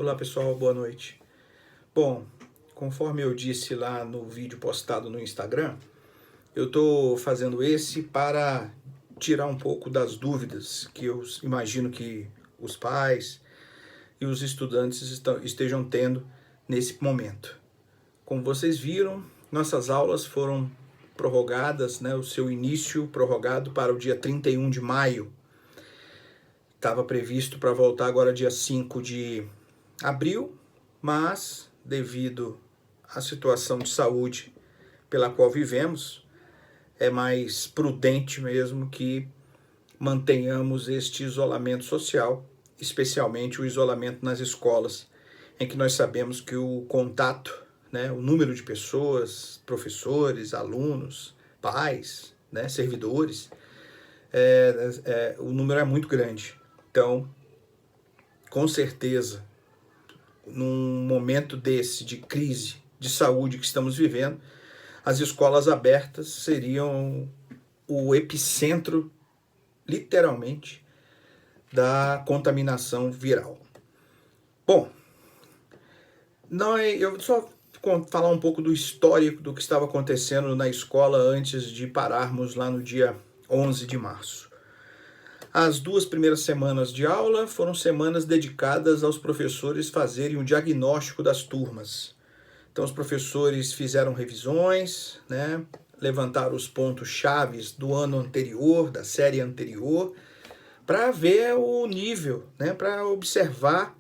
Olá pessoal, boa noite. Bom, conforme eu disse lá no vídeo postado no Instagram, eu estou fazendo esse para tirar um pouco das dúvidas que eu imagino que os pais e os estudantes estejam tendo nesse momento. Como vocês viram, nossas aulas foram prorrogadas, o seu início prorrogado para o dia 31 de maio. Estava previsto para voltar agora dia 5 de abril, mas devido à situação de saúde pela qual vivemos, é mais prudente mesmo que mantenhamos este isolamento social, especialmente o isolamento nas escolas, em que nós sabemos que o contato, o número de pessoas, professores, alunos, pais, servidores, o número é muito grande. Então, com certeza, num momento desse de crise de saúde que estamos vivendo, as escolas abertas seriam o epicentro, literalmente, da contaminação viral. Bom, eu só falar um pouco do histórico do que estava acontecendo na escola antes de pararmos lá no dia 11 de março. As 2 primeiras semanas de aula foram semanas dedicadas aos professores fazerem o diagnóstico das turmas. Então os professores fizeram revisões, levantaram os pontos chaves do ano anterior, da série anterior, para ver o nível, para observar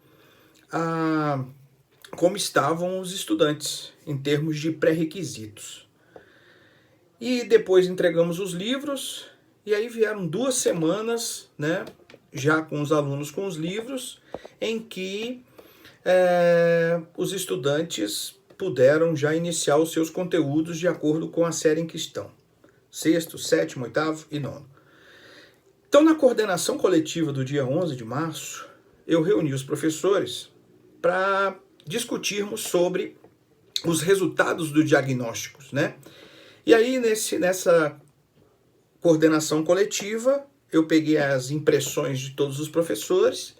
como estavam os estudantes em termos de pré-requisitos. E depois entregamos os livros. E aí vieram 2 semanas, já com os alunos com os livros, em que os estudantes puderam já iniciar os seus conteúdos de acordo com a série em que estão. 6º, 7º, 8º e 9º. Então, na coordenação coletiva do dia 11 de março, eu reuni os professores para discutirmos sobre os resultados dos diagnósticos, E aí, nessa coordenação coletiva, eu peguei as impressões de todos os professores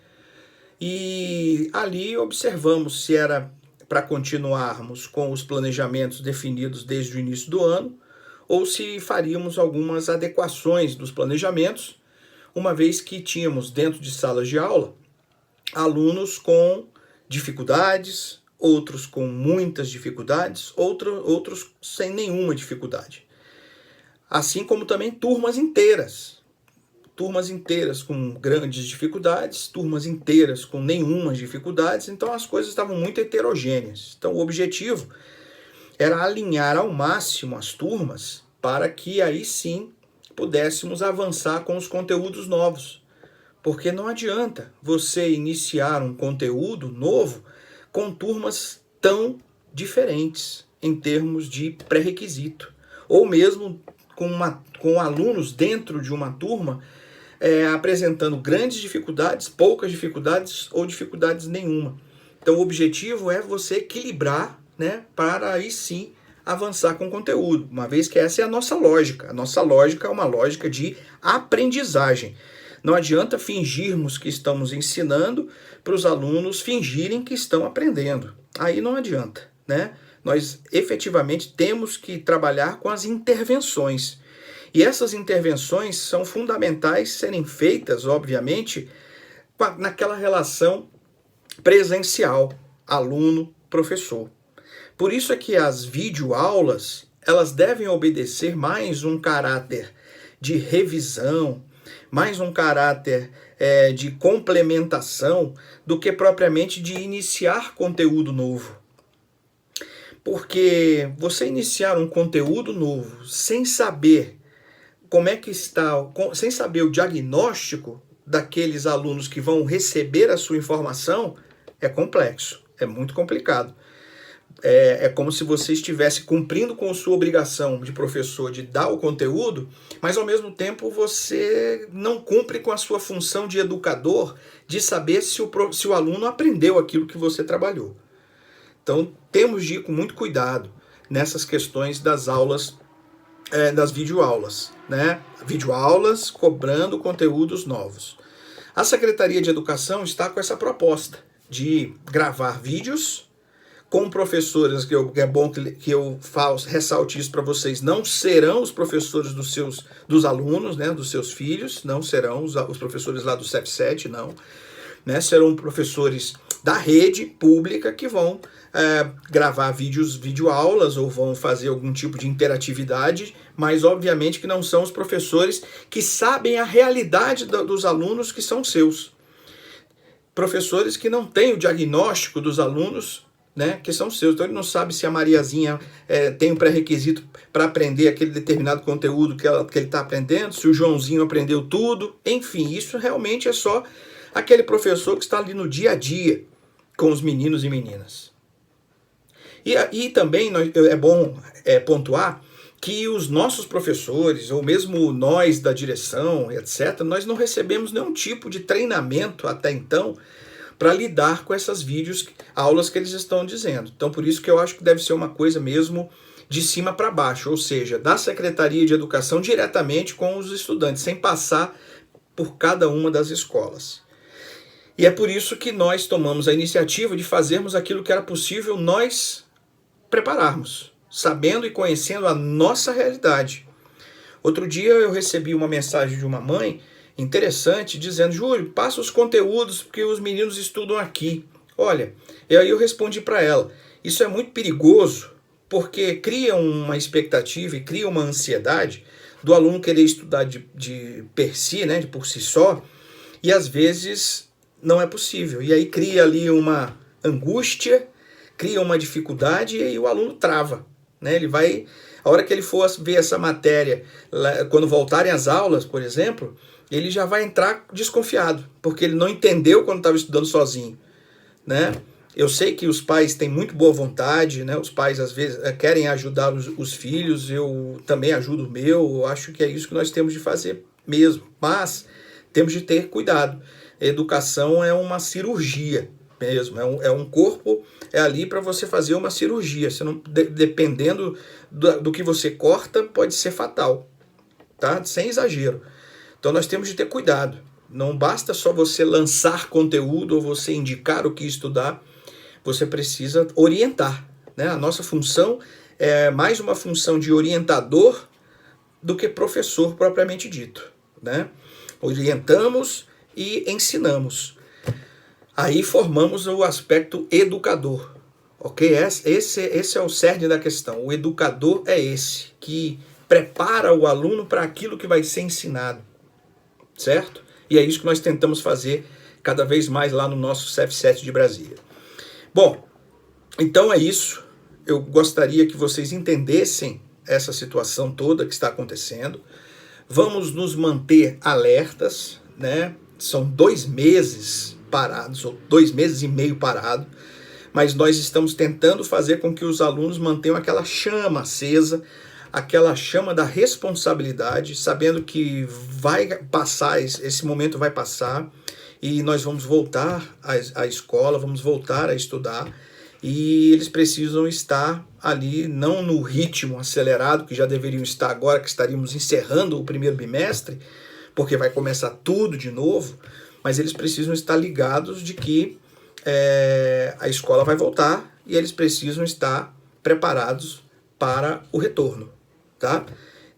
e ali observamos se era para continuarmos com os planejamentos definidos desde o início do ano ou se faríamos algumas adequações dos planejamentos, uma vez que tínhamos dentro de salas de aula alunos com dificuldades, outros com muitas dificuldades, outros sem nenhuma dificuldade. Assim como também turmas inteiras com grandes dificuldades, turmas inteiras com nenhumas dificuldades, então as coisas estavam muito heterogêneas. Então o objetivo era alinhar ao máximo as turmas para que aí sim pudéssemos avançar com os conteúdos novos. Porque não adianta você iniciar um conteúdo novo com turmas tão diferentes em termos de pré-requisito, ou mesmo com alunos dentro de uma turma apresentando grandes dificuldades, poucas dificuldades ou dificuldades nenhuma. Então o objetivo é você equilibrar, para aí sim avançar com o conteúdo, uma vez que essa é a nossa lógica. A nossa lógica é uma lógica de aprendizagem. Não adianta fingirmos que estamos ensinando para os alunos fingirem que estão aprendendo. Aí não adianta, Nós efetivamente temos que trabalhar com as intervenções. E essas intervenções são fundamentais serem feitas, obviamente, naquela relação presencial, aluno-professor. Por isso é que as videoaulas, elas devem obedecer mais um caráter de revisão, mais um caráter de complementação do que propriamente de iniciar conteúdo novo. Porque você iniciar um conteúdo novo sem saber como é que está, sem saber o diagnóstico daqueles alunos que vão receber a sua informação, é complexo, é muito complicado. É como se você estivesse cumprindo com sua obrigação de professor de dar o conteúdo, mas ao mesmo tempo você não cumpre com a sua função de educador de saber se o aluno aprendeu aquilo que você trabalhou. Então temos de ir com muito cuidado nessas questões das aulas, das videoaulas, Videoaulas cobrando conteúdos novos. A Secretaria de Educação está com essa proposta de gravar vídeos com professores, é bom que eu ressalte isso para vocês, não serão os professores dos alunos, né, dos seus filhos, não serão os professores lá do CEP7, não, né, serão professores da rede pública que vão gravar videoaulas ou vão fazer algum tipo de interatividade, mas obviamente que não são os professores que sabem a realidade dos alunos que são seus. Professores que não têm o diagnóstico dos alunos, né, que são seus. Então ele não sabe se a Mariazinha tem um pré-requisito para aprender aquele determinado conteúdo que ele está aprendendo, se o Joãozinho aprendeu tudo. Enfim, isso realmente é só aquele professor que está ali no dia a dia com os meninos e meninas. E também é bom pontuar que os nossos professores, ou mesmo nós da direção, etc., nós não recebemos nenhum tipo de treinamento até então para lidar com essas aulas que eles estão dizendo. Então, por isso que eu acho que deve ser uma coisa mesmo de cima para baixo, ou seja, da Secretaria de Educação diretamente com os estudantes, sem passar por cada uma das escolas. E é por isso que nós tomamos a iniciativa de fazermos aquilo que era possível nós prepararmos, sabendo e conhecendo a nossa realidade. Outro dia eu recebi uma mensagem de uma mãe interessante, dizendo: Júlio, passa os conteúdos que os meninos estudam aqui. Olha, e aí eu respondi para ela: isso é muito perigoso, porque cria uma expectativa e cria uma ansiedade do aluno querer estudar de per si, né, de por si só, e às vezes não é possível. E aí cria ali uma angústia, cria uma dificuldade e aí o aluno trava, né? Ele vai, a hora que ele for ver essa matéria, quando voltarem as aulas, por exemplo, ele já vai entrar desconfiado, porque ele não entendeu quando estava estudando sozinho, né? Eu sei que os pais têm muito boa vontade, né? Os pais às vezes querem ajudar os filhos, eu também ajudo o meu, eu acho que é isso que nós temos de fazer mesmo, mas temos de ter cuidado. A educação é uma cirurgia mesmo, é um corpo, é ali para você fazer uma cirurgia, você não, dependendo do que você corta, pode ser fatal, tá? Sem exagero. Então nós temos de ter cuidado, não basta só você lançar conteúdo ou você indicar o que estudar, você precisa orientar, né? A nossa função é mais uma função de orientador do que professor propriamente dito, né? Orientamos e ensinamos. Aí formamos o aspecto educador, ok? Esse é o cerne da questão. O educador é esse, que prepara o aluno para aquilo que vai ser ensinado, certo? E é isso que nós tentamos fazer cada vez mais lá no nosso CEP7 de Brasília. Bom, então é isso. Eu gostaria que vocês entendessem essa situação toda que está acontecendo. Vamos nos manter alertas, né? São 2 meses parados, ou 2 meses e meio parados, mas nós estamos tentando fazer com que os alunos mantenham aquela chama acesa, aquela chama da responsabilidade, sabendo que vai passar, esse momento vai passar, e nós vamos voltar à escola, vamos voltar a estudar, e eles precisam estar ali, não no ritmo acelerado que já deveriam estar agora, que estaríamos encerrando o primeiro bimestre, porque vai começar tudo de novo, mas eles precisam estar ligados de que a escola vai voltar e eles precisam estar preparados para o retorno, tá?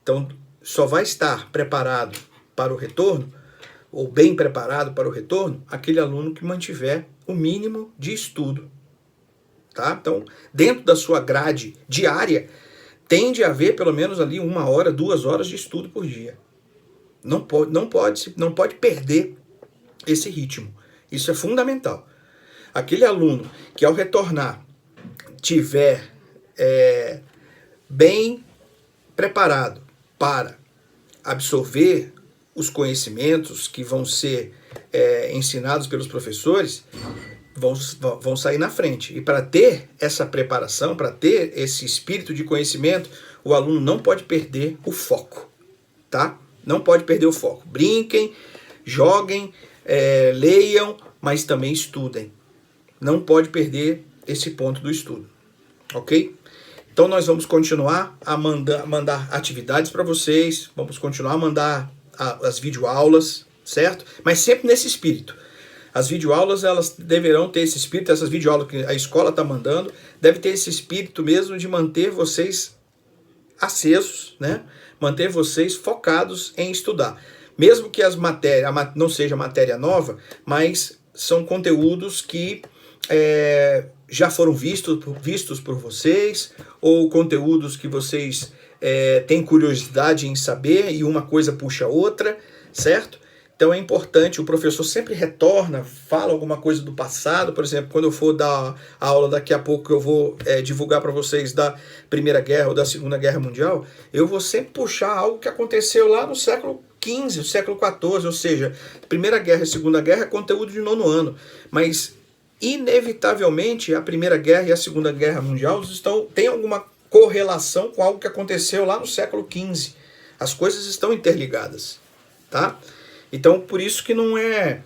Então, só vai estar preparado para o retorno, ou bem preparado para o retorno, aquele aluno que mantiver o mínimo de estudo, tá? Então, dentro da sua grade diária, tende a haver pelo menos ali 1 hora, 2 horas de estudo por dia. Não pode perder esse ritmo. Isso é fundamental. Aquele aluno que ao retornar tiver bem preparado para absorver os conhecimentos que vão ser ensinados pelos professores, vão sair na frente. E para ter essa preparação, para ter esse espírito de conhecimento, o aluno não pode perder o foco, tá? Não pode perder o foco. Brinquem, joguem, leiam, mas também estudem. Não pode perder esse ponto do estudo, ok? Então nós vamos continuar a mandar atividades para vocês, vamos continuar a mandar as videoaulas, certo? Mas sempre nesse espírito. As videoaulas, elas deverão ter esse espírito, essas videoaulas que a escola está mandando, deve ter esse espírito mesmo de manter vocês acesos, né? Manter vocês focados em estudar. Mesmo que as matérias, não seja matéria nova, mas são conteúdos que já foram vistos por vocês, ou conteúdos que vocês têm curiosidade em saber e uma coisa puxa a outra, certo? Então é importante, o professor sempre retorna, fala alguma coisa do passado. Por exemplo, quando eu for dar a aula daqui a pouco, eu vou divulgar para vocês da Primeira Guerra ou da Segunda Guerra Mundial, eu vou sempre puxar algo que aconteceu lá no século XV, no século XIV, ou seja, Primeira Guerra e Segunda Guerra é conteúdo de 9º ano, mas inevitavelmente a Primeira Guerra e a Segunda Guerra Mundial têm alguma correlação com algo que aconteceu lá no século XV. As coisas estão interligadas, tá? Então, por isso que não é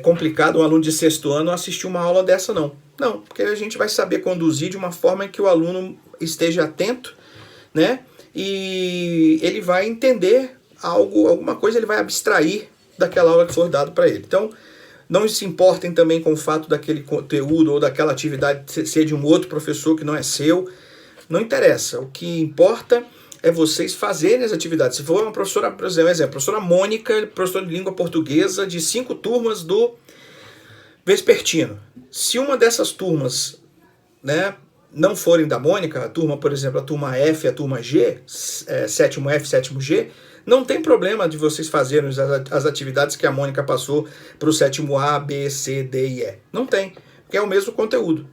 complicado um aluno de 6º ano assistir uma aula dessa, não. Não, porque a gente vai saber conduzir de uma forma que o aluno esteja atento, né? E ele vai entender alguma coisa, ele vai abstrair daquela aula que for dado para ele. Então, não se importem também com o fato daquele conteúdo ou daquela atividade ser de um outro professor que não é seu. Não interessa. O que importa é vocês fazerem as atividades. Se for uma professora, por exemplo, a professora Mônica, professora de língua portuguesa de 5 turmas do vespertino. Se uma dessas turmas, né, não forem da Mônica, a turma, por exemplo, a turma F e a turma G, 7º F, 7º G, não tem problema de vocês fazerem as atividades que a Mônica passou para o 7º A, B, C, D e E. Não tem, porque é o mesmo conteúdo.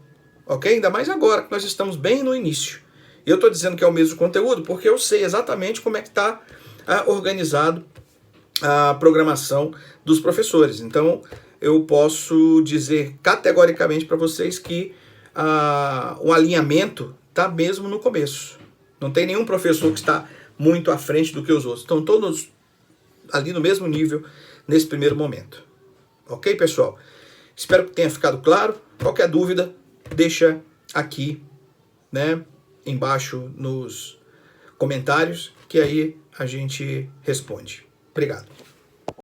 Ok? Ainda mais agora, que nós estamos bem no início. Eu estou dizendo que é o mesmo conteúdo porque eu sei exatamente como é que está organizado a programação dos professores. Então, eu posso dizer categoricamente para vocês que o alinhamento está mesmo no começo. Não tem nenhum professor que está muito à frente do que os outros. Estão todos ali no mesmo nível nesse primeiro momento. Ok, pessoal? Espero que tenha ficado claro. Qualquer dúvida, deixa aqui, né, embaixo nos comentários, que aí a gente responde. Obrigado.